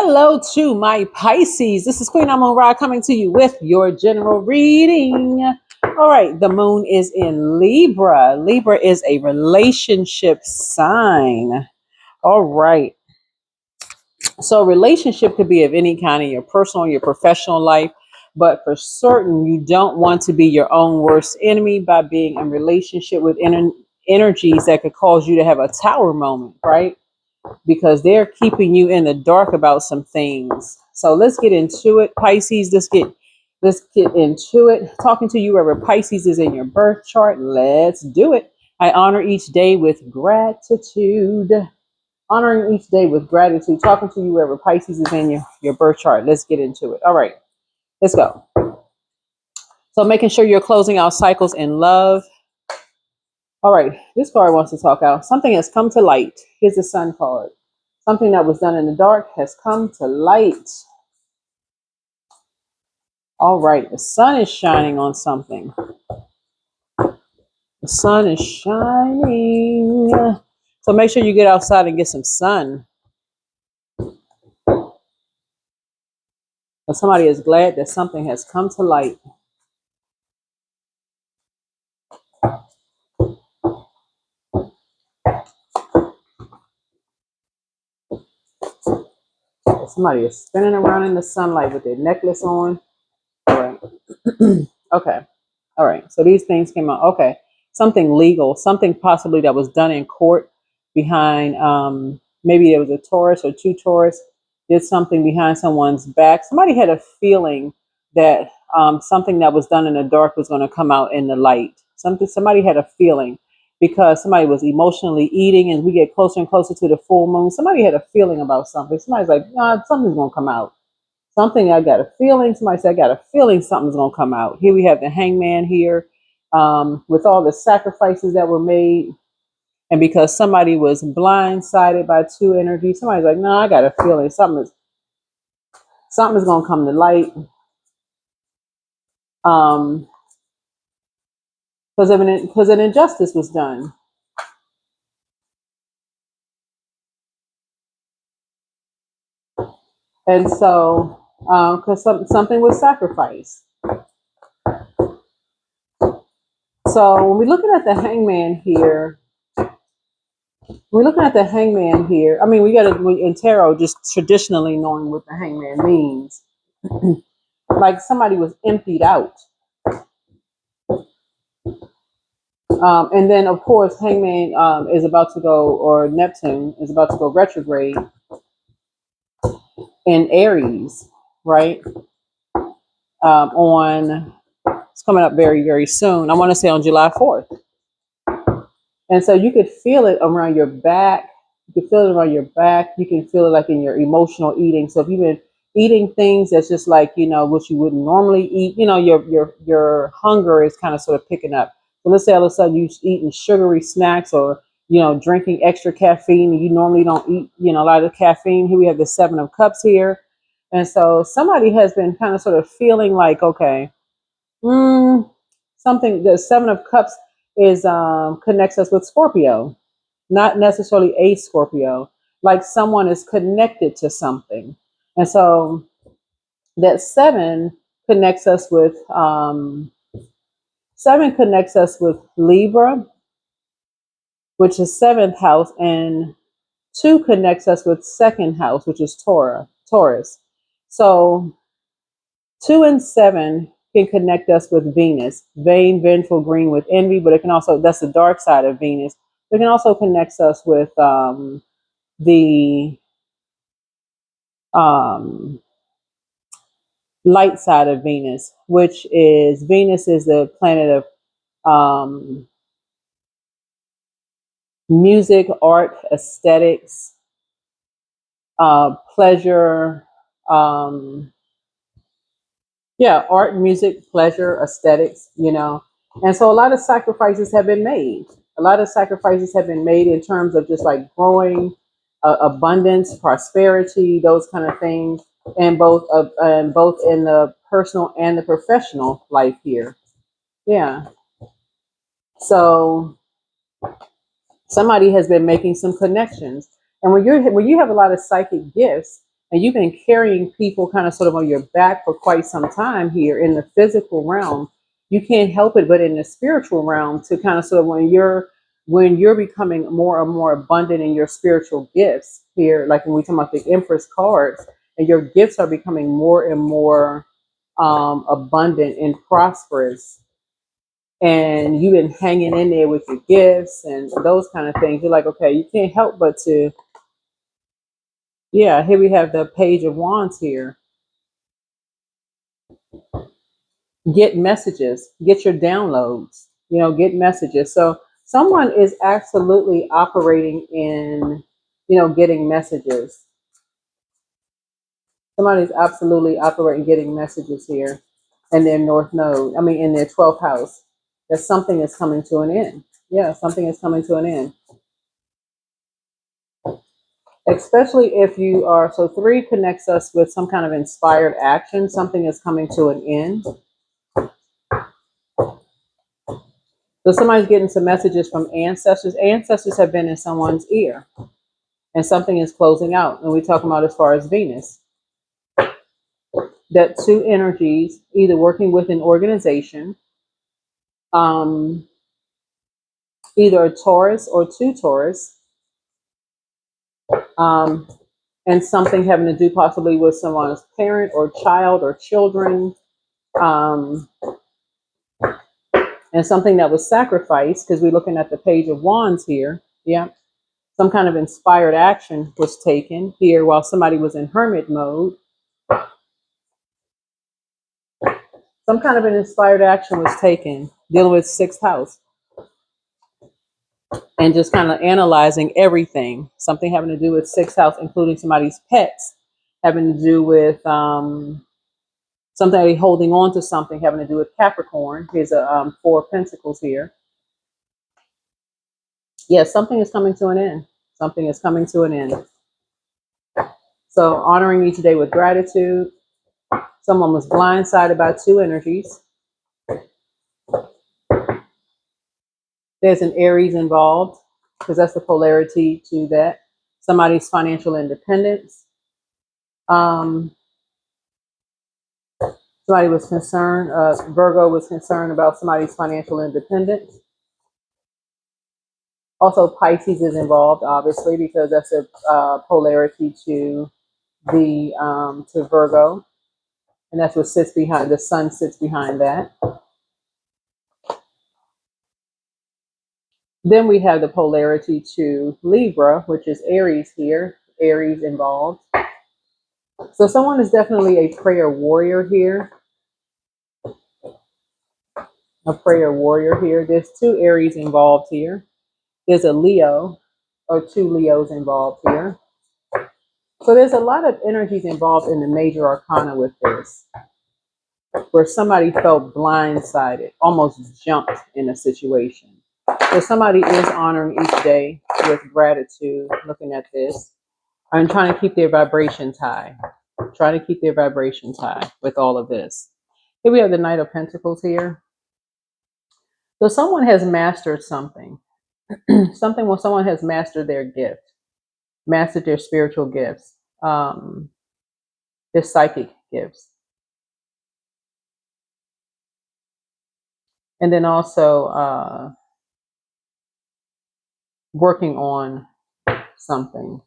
Hello to my Pisces. This is Queen Amun Ra coming to you with your general reading. All right, the moon is in Libra. Libra is a relationship sign. All right. So relationship could be of any kind in your personal, your professional life, but for certain, you don't want to be your own worst enemy by being in relationship with energies that could cause you to have a tower moment, right? Because they're keeping you in the dark about some things. So let's get into it, Pisces. Let's get into it. Talking to you wherever Pisces is in your birth chart. Let's do it. I honor each day with gratitude. Honoring each day with gratitude. Talking to you wherever Pisces is in your birth chart. Let's get into it. All right, let's go. So making sure you're closing out cycles in love. All right, this card wants to talk out. Something has come to light. Here's the Sun card. Something that was done in the dark has come to light. All right, the sun is shining on something. The sun is shining. So make sure you get outside and get some sun. But somebody is glad that something has come to light. Somebody is spinning around in the sunlight with their necklace on. All right. Okay. All right. So these things came out. Okay. Something legal, something possibly that was done in court behind, maybe there was a Taurus or two Taurus did something behind someone's back. Somebody had a feeling that something that was done in the dark was going to come out in the light. Somebody had a feeling because somebody was emotionally eating, and we get closer and closer to the full moon. Somebody had a feeling about something. Somebody's like, nah, something's going to come out. Something, I got a feeling. Somebody said, I got a feeling something's going to come out. Here we have the hangman here with all the sacrifices that were made. And because somebody was blindsided by two energies, somebody's like, no, I got a feeling something's going to come to light. Because an injustice was done. And so, because something was sacrificed. So when we're looking at the hangman here, I mean, we got to, in tarot, just traditionally knowing what the hangman means. Like somebody was emptied out. And then, of course, hangman is about to go, or Neptune is about to go retrograde in Aries, right? It's coming up very, very soon. I want to say on July 4th. And so you could feel it around your back. You can feel it around your back. You can feel it like in your emotional eating. So if you've been eating things that's just like, what you wouldn't normally eat, your hunger is kind of sort of picking up. So let's say all of a sudden you're eating sugary snacks or, drinking extra caffeine, and you normally don't eat, a lot of caffeine. Here we have the Seven of Cups here. And so somebody has been kind of sort of feeling like, okay, something, the Seven of Cups is connects us with Scorpio, not necessarily a Scorpio, like someone is connected to something. And so that connects us with Libra, which is seventh house, and 2 connects us with second house, which is Taurus. So 2 and 7 can connect us with Venus, vain, vengeful, green with envy, but it can also, that's the dark side of Venus. It can also connect us with the light side of Venus, which is Venus is the planet of music, art, aesthetics, pleasure, art, music, pleasure, aesthetics, And so a lot of sacrifices have been made. A lot of sacrifices have been made in terms of just like growing, abundance, prosperity, those kind of things, and both in the personal and the professional life here. Yeah. So somebody has been making some connections, and when you have a lot of psychic gifts, And you've been carrying people kind of sort of on your back for quite some time here in the physical realm. You can't help it but in the spiritual realm to kind of sort of when you're becoming more and more abundant in your spiritual gifts here, like when we talk about the Empress cards, and your gifts are becoming more and more abundant and prosperous, and you've been hanging in there with your gifts and those kind of things. You're like, okay, you can't help but to, yeah, here we have the Page of Wands here. Get messages, get your downloads, get messages. So someone is absolutely operating in, getting messages. Somebody's absolutely operating, getting messages here in their North Node. I mean, in their 12th house. That something is coming to an end. Yeah, something is coming to an end. Especially if you are, so 3 connects us with some kind of inspired action. Something is coming to an end. So somebody's getting some messages from ancestors. Ancestors have been in someone's ear, and something is closing out. And we're talking about as far as Venus. That 2 energies, either working with an organization, either a Taurus or 2 Taurus, and something having to do possibly with someone's parent or child or children, and something that was sacrificed, because we're looking at the Page of Wands here. Yeah. Some kind of inspired action was taken here while somebody was in hermit mode. Some kind of an inspired action was taken dealing with 6th house and just kind of analyzing everything. Something having to do with 6th house, including somebody's pets, having to do with something holding on to something having to do with Capricorn. Here's a 4 of Pentacles here. Yes, something is coming to an end. Something is coming to an end. So honoring each day with gratitude. Someone was blindsided by 2 energies. There's an Aries involved, because that's the polarity to that. Somebody's financial independence. Somebody was concerned, Virgo was concerned about somebody's financial independence. Also, Pisces is involved, obviously, because that's a polarity to to Virgo, and that's what sits behind. The sun sits behind that. Then we have the polarity to Libra, which is Aries here. Aries involved. So someone is definitely a prayer warrior here. A prayer warrior here. There's 2 Aries involved here. There's a Leo, or 2 Leos involved here. So there's a lot of energies involved in the major arcana with this, where somebody felt blindsided, almost jumped in a situation. So somebody is honoring each day with gratitude, looking at this, and trying to keep their vibrations high. Trying to keep their vibrations high with all of this. Here we have the Knight of Pentacles here. So someone has mastered something. Something where someone has mastered their gift, mastered their spiritual gifts, their psychic gifts. And then also working on something.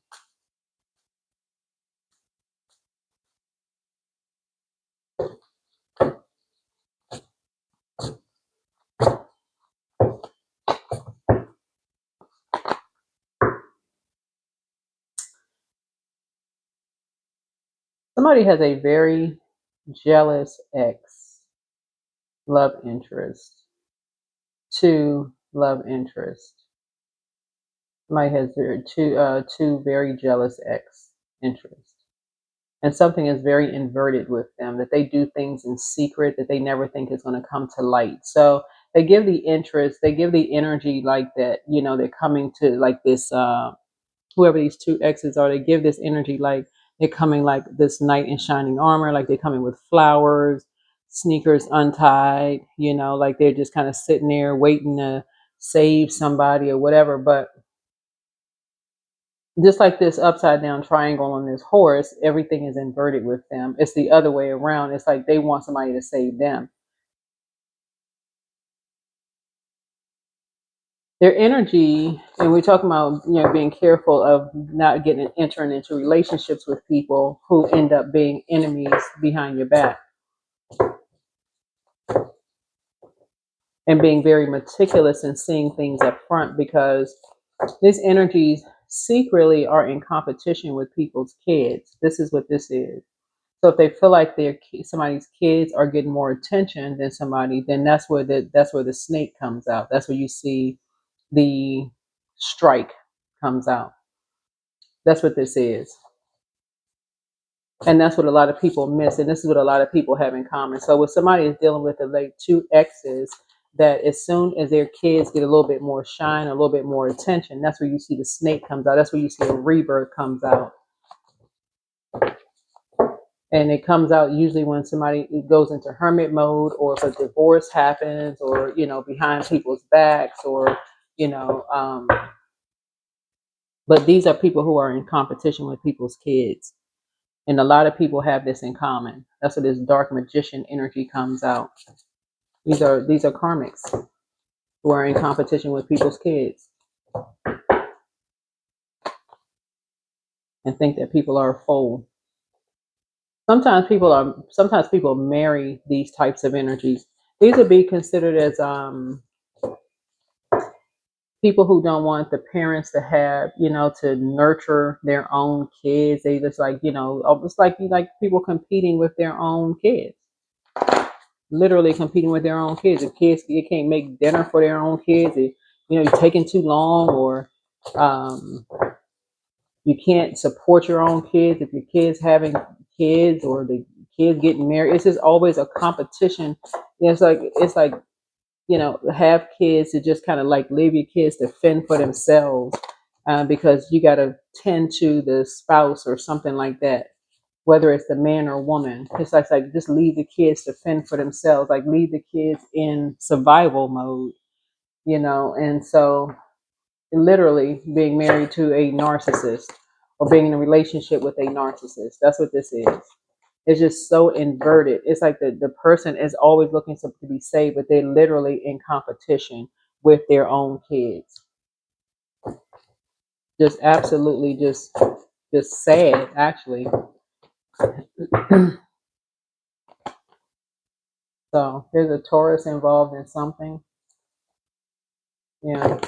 Somebody has a very jealous ex, love interest, 2 love interest. Somebody has two very jealous ex interests. And something is very inverted with them, that they do things in secret that they never think is going to come to light. So they give the interest, they give the energy like that, they're coming to like this, whoever these 2 exes are, they give this energy like they're coming like this knight in shining armor, like they're coming with flowers, sneakers untied, like they're just kind of sitting there waiting to save somebody or whatever. But Just like this upside down triangle on this horse, everything is inverted with them. It's the other way around. It's like they want somebody to save them. Their energy, and we're talking about, being careful of not entering into relationships with people who end up being enemies behind your back, and being very meticulous and seeing things up front, because these energies secretly are in competition with people's kids. This is what this is. So if they feel like somebody's kids are getting more attention than somebody, then that's where the snake comes out. That's where you see the strike comes out. That's what this is. And that's what a lot of people miss. And this is what a lot of people have in common. So when somebody is dealing with like two exes, that as soon as their kids get a little bit more shine, a little bit more attention, that's where you see the snake comes out. That's where you see a rebirth comes out. And it comes out usually when somebody goes into hermit mode, or if a divorce happens, or behind people's backs, or you know but these are people who are in competition with people's kids, and a lot of people have this in common. That's where this dark magician energy comes out. These are karmics who are in competition with people's kids and think that people are a fool. Sometimes people marry these types of energies. These would be considered as people who don't want the parents to have, to nurture their own kids. They just like, almost like people competing with their own kids, literally competing with their own kids. If kids, they can't make dinner for their own kids, you're taking too long, or um, you can't support your own kids. If your kids having kids, or the kids getting married, it's just always a competition. It's like have kids to just kind of like leave your kids to fend for themselves, because you got to tend to the spouse or something like that, whether it's the man or woman. It's like just leave the kids to fend for themselves, like leave the kids in survival mode, and so literally being married to a narcissist, or being in a relationship with a narcissist. That's what this is. It's just so inverted. It's like the person is always looking to be saved, but they're literally in competition with their own kids. Just absolutely just sad, actually. So there's a Taurus involved in something. Yeah.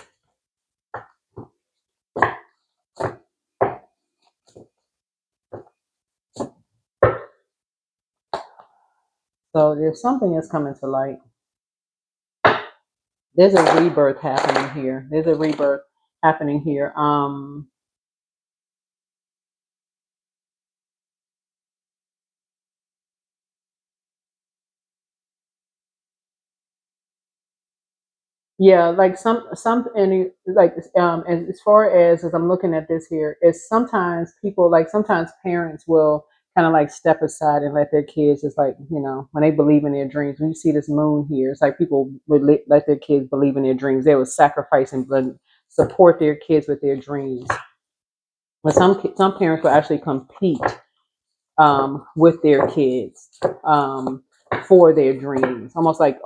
So there's something that's coming to light. There's a rebirth happening here. There's a rebirth happening here. Yeah, like and like as far as I'm looking at this here, is sometimes people, like sometimes parents will kind of like step aside and let their kids, just like, when they believe in their dreams. When you see this moon here, it's like people would let their kids believe in their dreams. They would sacrifice and support their kids with their dreams. But some parents will actually compete with their kids, for their dreams. Like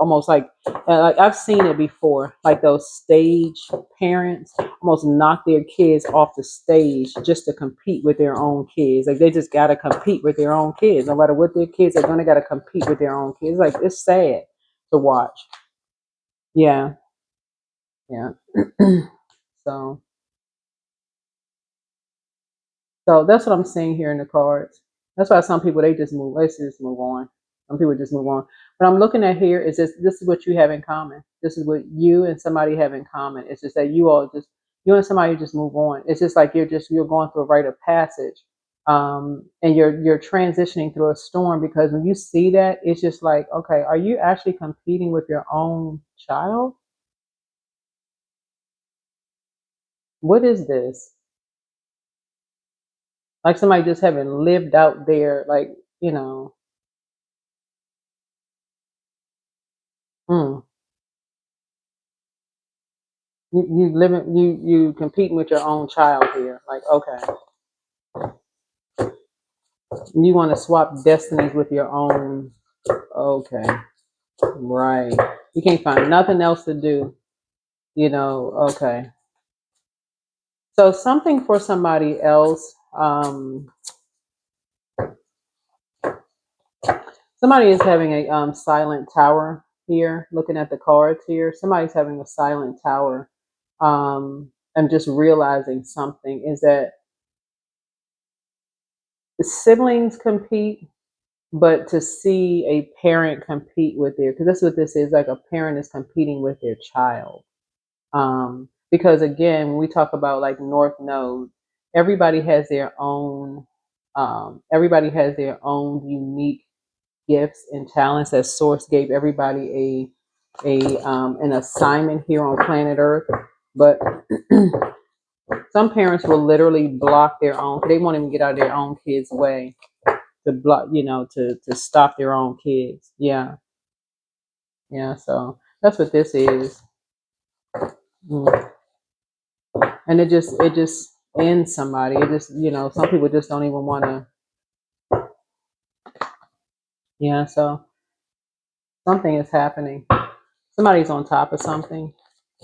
I've seen it before. Like those stage parents almost knock their kids off the stage just to compete with their own kids. Like they just gotta compete with their own kids, no matter what their kids are gonna gotta compete with their own kids. Like it's sad to watch. Yeah, yeah. so So that's what I'm seeing here in the cards. That's why some people, they just move. Let's just move on. Some people just move on. What I'm looking at here is this is what you have in common. This is what you and somebody have in common. It's just that you and somebody just move on. It's just like you're going through a rite of passage, and you're transitioning through a storm, because when you see that, it's just like, okay, are you actually competing with your own child? What is this? Like somebody just haven't lived out there, like, you know. Mm. You living, you competing with your own child here. Like, okay, you want to swap destinies with your own. Okay, right. You can't find nothing else to do. Okay. So something for somebody else. Somebody is having a silent tower here. Looking at the cards here, somebody's having a silent tower. I'm just realizing something is that the siblings compete, but to see a parent compete with their, because that's what this is, like a parent is competing with their child. Because again, when we talk about like North Node, everybody has their own, everybody has their own unique gifts and talents that Source gave everybody an assignment here on planet Earth. But some parents will literally block their own. They won't even get out of their own kids' way to block, to stop their own kids. Yeah, yeah. So that's what this is. Mm. And it just ends somebody. It just, some people just don't even want to. Yeah. So something is happening. Somebody's on top of something.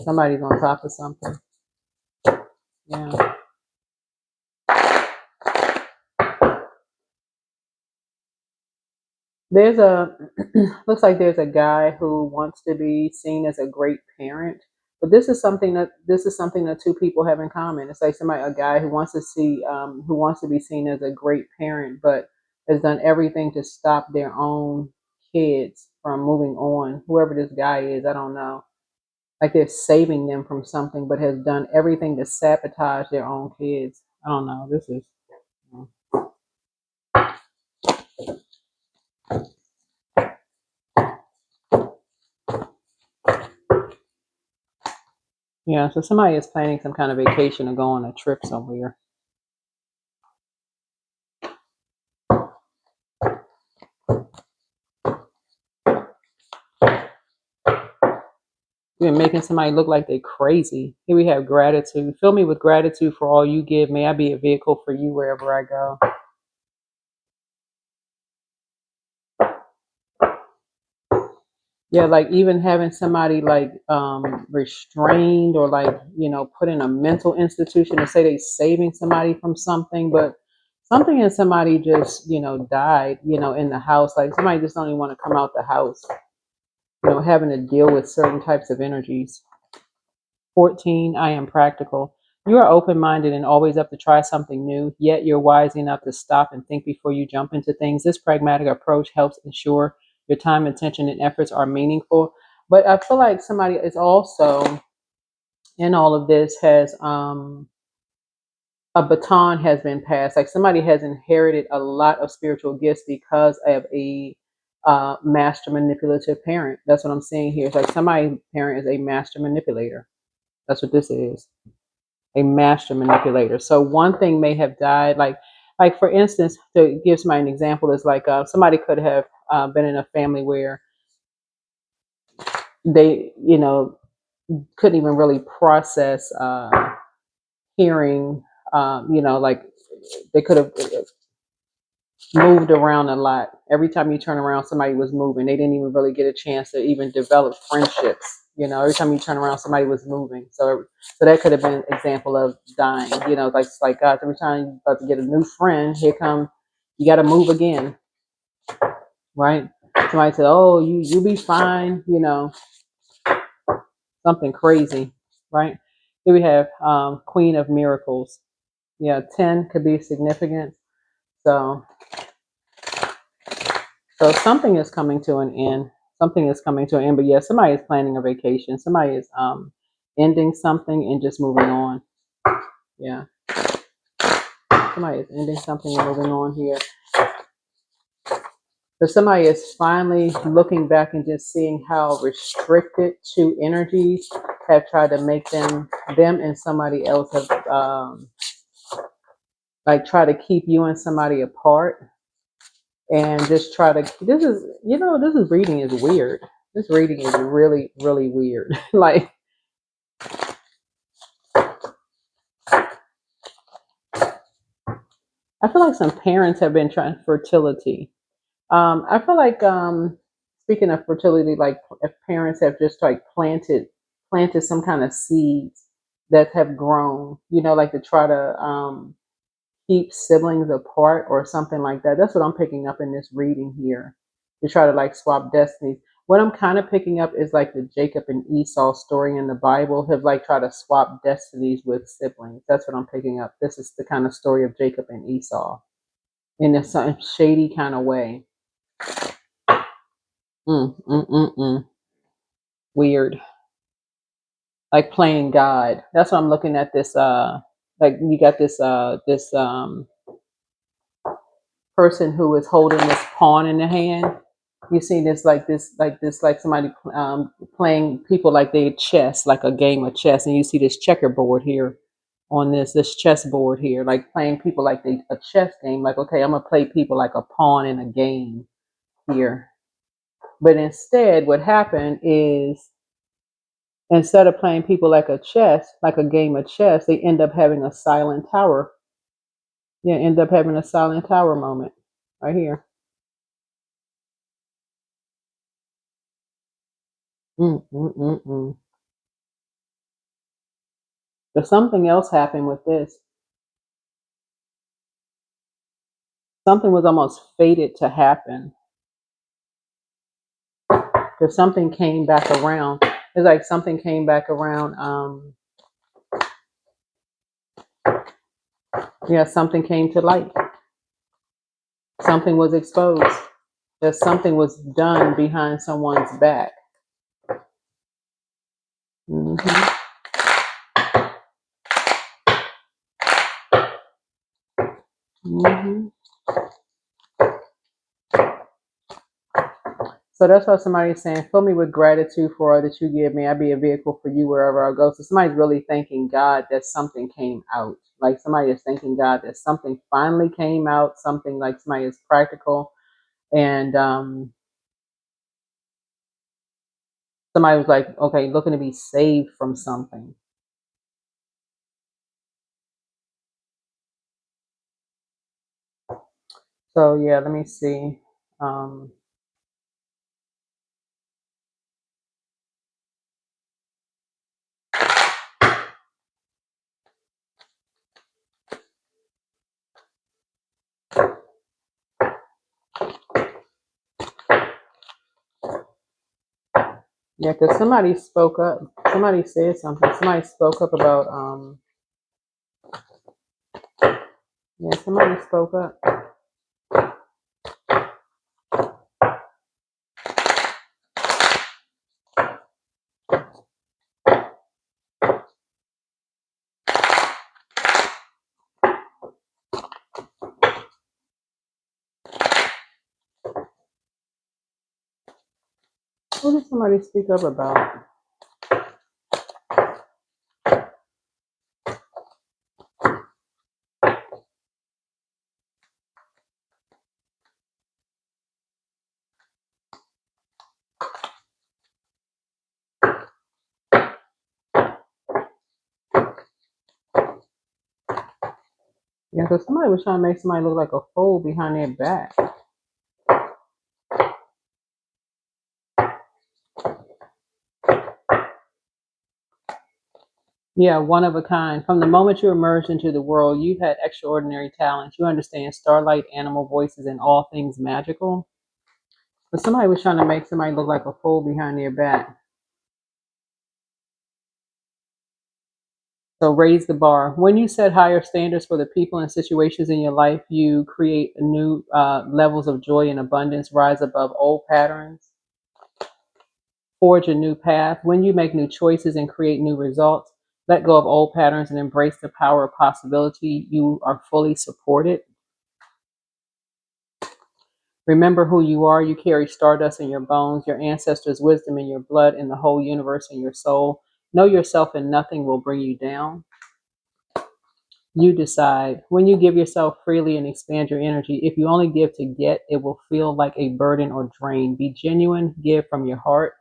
Somebody's on top of something. Yeah. There's a looks like there's a guy who wants to be seen as a great parent, but this is something that two people have in common. It's like a guy who wants to who wants to be seen as a great parent, but has done everything to stop their own kids from moving on. Whoever this guy is, I don't know. Like they're saving them from something, but has done everything to sabotage their own kids. I don't know. This is. Yeah, so somebody is planning some kind of vacation or go on a trip somewhere. You're making somebody look like they're crazy. Here we have gratitude. Fill me with gratitude for all you give. May I be a vehicle for you wherever I go. Yeah, like even having somebody like restrained or like, put in a mental institution to say they saving somebody from something, but something in somebody just, died, in the house. Like somebody just don't even want to come out the house, having to deal with certain types of energies. 14, I am practical. You are open minded and always up to try something new, yet you're wise enough to stop and think before you jump into things. This pragmatic approach helps ensure your time, attention, and efforts are meaningful. But I feel like somebody is also in all of this has a baton has been passed. Like somebody has inherited a lot of spiritual gifts because of a master manipulative parent. That's what I'm seeing here. It's like somebody's parent is a master manipulator. That's what this is, a master manipulator. So one thing may have died, like for instance, to give somebody an example, is like somebody could have been in a family where they, couldn't even really process hearing, like they could have moved around a lot. Every time you turn around, somebody was moving. They didn't even really get a chance to even develop friendships. Every time you turn around, somebody was moving. So that could have been an example of dying. Like it's like God, every time you're about to get a new friend, here come, you got to move again, right? Somebody said, "Oh, you be fine," something crazy, right? Here we have Queen of Miracles. Yeah, 10 could be significant. So So something is coming to an end. Something is coming to an end. But yeah, somebody is planning a vacation. Somebody is ending something and just moving on. Yeah. Somebody is ending something and moving on here. But somebody is finally looking back and just seeing how restricted two energies have tried to make them and somebody else have like try to keep you and somebody apart and just try to this reading is weird. This reading is really, really weird. Like I feel like some parents have been trying fertility. I feel like speaking of fertility, like if parents have just like planted some kind of seeds that have grown, like to try to keep siblings apart or something like that. That's what I'm picking up in this reading here, to try to like swap destinies. What I'm kind of picking up is like the Jacob and Esau story in the Bible have like tried to swap destinies with siblings. That's what I'm picking up. This is the kind of story of Jacob and Esau in a some shady kind of way. Weird. Like playing God. That's what I'm looking at this like you got this person who is holding this pawn in the hand. You see this like somebody playing people like they chess, like a game of chess, and you see this checkerboard here on this chessboard here, like playing people like they a chess game. Like, okay, I'm gonna play people like a pawn in a game here. But instead, what happened is instead of playing people like a game of chess, they end up having a silent tower. Yeah, end up having a silent tower moment right here. Mm, mm, mm, mm. But something else happened with this. Something was almost fated to happen because something came back around. It's like something came back around. Yeah, something came to light. Something was exposed. That something was done behind someone's back. Hmm. Hmm. So that's why somebody's saying, fill me with gratitude for all that you give me. I'll be a vehicle for you wherever I go. So somebody's really thanking God that something came out. Like somebody is thanking God that something finally came out, something like somebody is practical. And somebody was like, okay, looking to be saved from something. So yeah, let me see. Um, yeah, because somebody spoke up. Somebody said something. Somebody spoke up about yeah, somebody spoke up. What did somebody speak up about? Yeah, because somebody was trying to make somebody look like a fool behind their back. Yeah, one of a kind. From the moment you emerged into the world, you've had extraordinary talents. You understand starlight, animal voices, and all things magical. But somebody was trying to make somebody look like a fool behind their back. So raise the bar. When you set higher standards for the people and situations in your life, you create new levels of joy and abundance, rise above old patterns, forge a new path. When you make new choices and create new results, let go of old patterns and embrace the power of possibility. You are fully supported. Remember who you are. You carry stardust in your bones, your ancestors' wisdom in your blood, and the whole universe in your soul. Know yourself, and nothing will bring you down. You decide. When you give yourself freely and expand your energy, if you only give to get, it will feel like a burden or drain. Be genuine, give from your heart.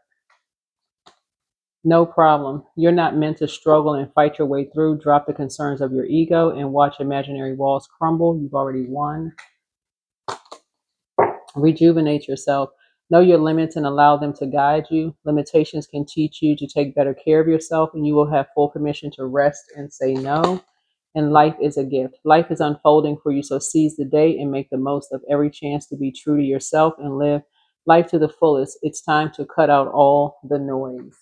No problem. You're not meant to struggle and fight your way through. Drop the concerns of your ego and watch imaginary walls crumble. You've already won. Rejuvenate yourself. Know your limits and allow them to guide you. Limitations can teach you to take better care of yourself, and you will have full permission to rest and say no. And life is a gift. Life is unfolding for you, so seize the day and make the most of every chance to be true to yourself and live life to the fullest. It's time to cut out all the noise.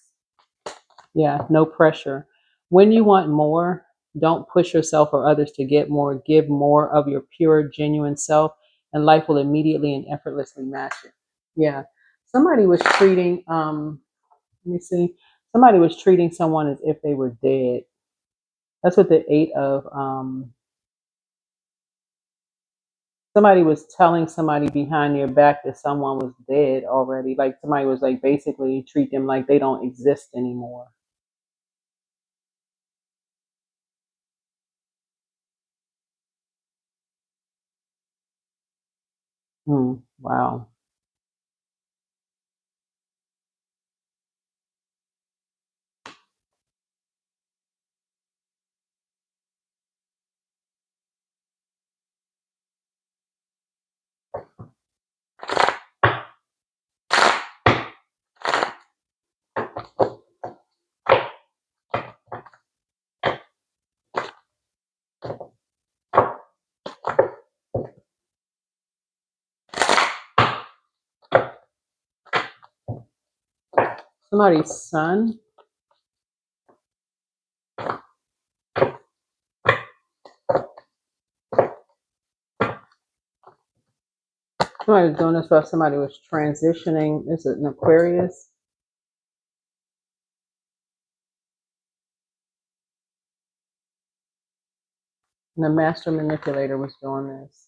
Yeah, no pressure. When you want more, don't push yourself or others to get more. Give more of your pure, genuine self, and life will immediately and effortlessly match it. Yeah. Somebody was treating, let me see, somebody was treating someone as if they were dead. That's what the eight of, somebody was telling somebody behind their back that someone was dead already. Like somebody was like basically treat them like they don't exist anymore. Wow. Somebody's son. Somebody was doing this while somebody was transitioning. This is an Aquarius. And the master manipulator was doing this.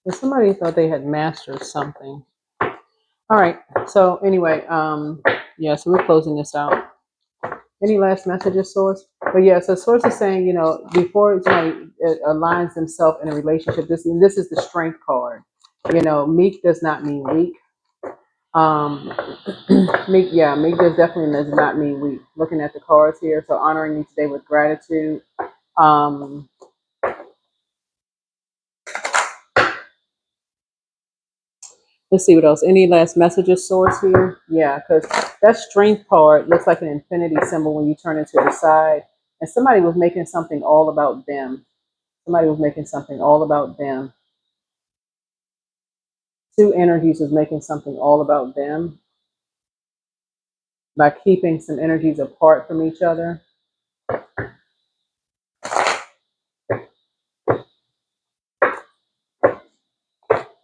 And somebody thought they had mastered something. All right. So anyway, yeah, so we're closing this out. Any last messages, Source? But yeah, so Source is saying, before somebody aligns themselves in a relationship, this is the strength card. Meek does not mean weak. Meek does not mean weak. Looking at the cards here, so honoring you today with gratitude. Um, let's see what else. Any last messages, Source here? Yeah, because that strength card looks like an infinity symbol when you turn it to the side. And somebody was making something all about them. Somebody was making something all about them. Two energies was making something all about them by keeping some energies apart from each other.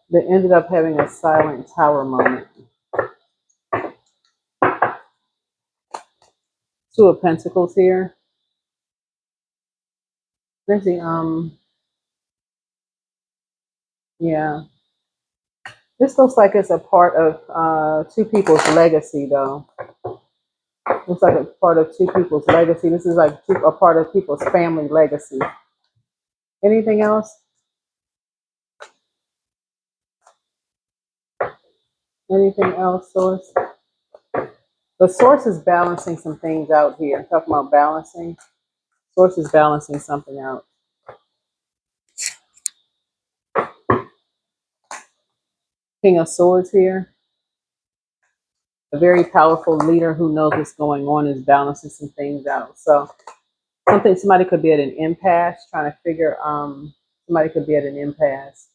They ended up having a silent tower moment. Two of Pentacles here. Let's see. Yeah. This looks like it's a part of two people's legacy, though. Looks like a part of two people's legacy. This is like a part of people's family legacy. Anything else? Anything else, Source? The Source is balancing some things out here. I'm talking about balancing. Source is balancing something out. King of Swords here. A very powerful leader who knows what's going on is balancing some things out. So somebody could be at an impasse trying to figure, somebody could be at an impasse.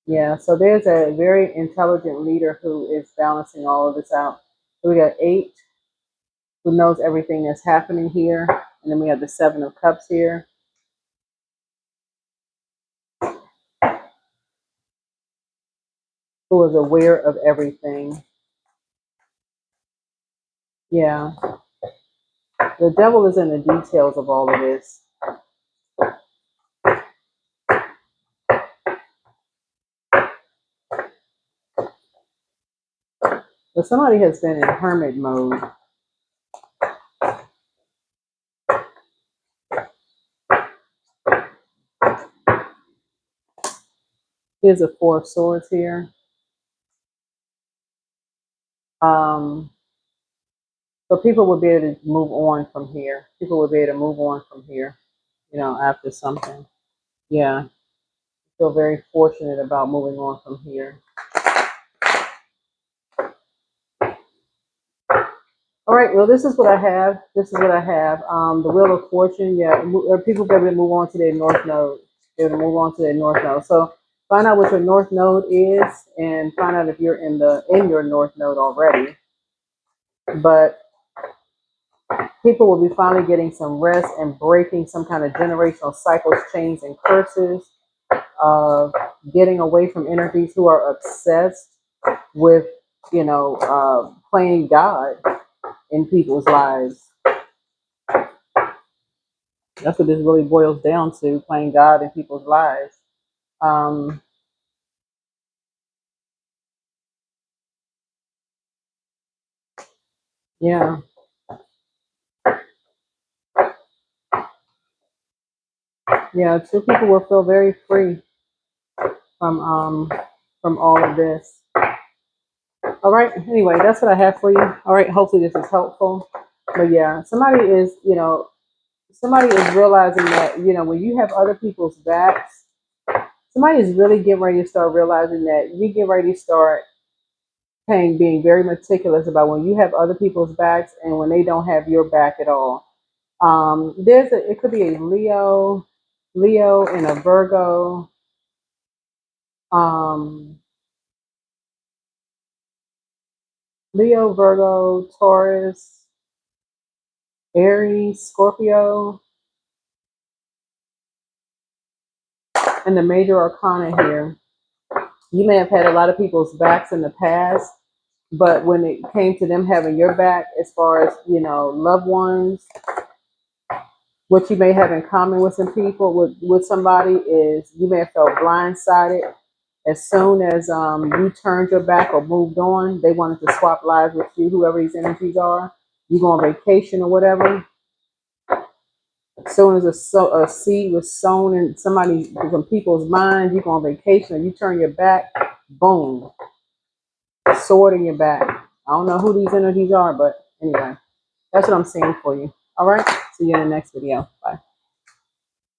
Yeah, so there's a very intelligent leader who is balancing all of this out. So we got 8, who knows everything that's happening here. And then we have the 7 of Cups here. Who is aware of everything. Yeah. The devil is in the details of all of this. But somebody has been in hermit mode. Here's a Four of Swords here. So people will be able to move on from here. People will be able to move on from here, you know, after something. Yeah. I feel very fortunate about moving on from here. All right, well, this is what I have. This is what I have. The Wheel of Fortune, yeah, people be able to move on to their North Node. Be able to move on to their North Node. So find out what your North Node is and find out if you're in your North Node already. But people will be finally getting some rest and breaking some kind of generational cycles, chains, and curses of getting away from energies who are obsessed with, playing God in people's lives. That's what this really boils down to, playing God in people's lives. Yeah. Yeah, two people will feel very free from all of this. All right. Anyway, that's what I have for you. All right. Hopefully this is helpful. But yeah, somebody is realizing that, when you have other people's backs, somebody is really getting ready to start realizing that you get ready to start being very meticulous about when you have other people's backs and when they don't have your back at all. It could be a Leo and a Virgo. Um, Leo, Virgo, Taurus, Aries, Scorpio, and the major arcana here. You may have had a lot of people's backs in the past, but when it came to them having your back, as far as, loved ones, what you may have in common with some people, with somebody, is you may have felt blindsided. As soon as you turned your back or moved on, they wanted to swap lives with you, whoever these energies are. You go on vacation or whatever. As soon as a seed was sown in some people's minds, you go on vacation, and you turn your back, boom, sword in your back. I don't know who these energies are, but anyway, that's what I'm seeing for you. All right, see you in the next video. Bye.